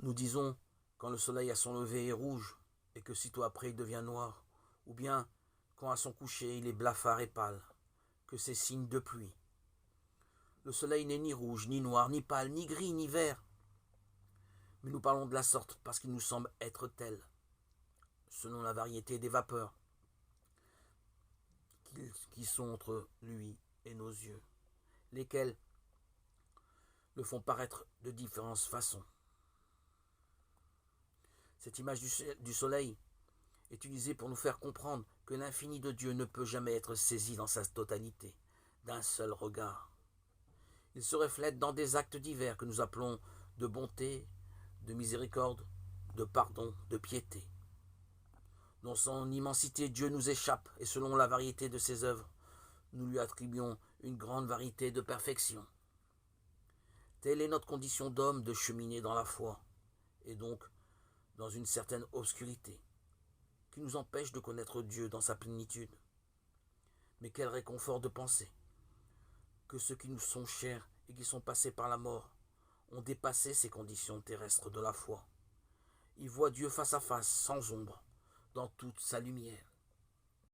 Nous disons, quand le soleil à son lever est rouge, et que sitôt après il devient noir, ou bien quand à son coucher il est blafard et pâle, que c'est signe de pluie. Le soleil n'est ni rouge, ni noir, ni pâle, ni gris, ni vert. Mais nous parlons de la sorte parce qu'il nous semble être tel, selon la variété des vapeurs qui sont entre lui et nos yeux, lesquelles le font paraître de différentes façons. Cette image du soleil est utilisée pour nous faire comprendre que l'infini de Dieu ne peut jamais être saisi dans sa totalité, d'un seul regard. Il se reflète dans des actes divers que nous appelons de bonté, de miséricorde, de pardon, de piété. Dans son immensité, Dieu nous échappe, et selon la variété de ses œuvres, nous lui attribuons une grande variété de perfection. Telle est notre condition d'homme de cheminer dans la foi, et donc dans une certaine obscurité, qui nous empêche de connaître Dieu dans sa plénitude. Mais quel réconfort de penser que ceux qui nous sont chers et qui sont passés par la mort ont dépassé ces conditions terrestres de la foi. Ils voient Dieu face à face, sans ombre, dans toute sa lumière.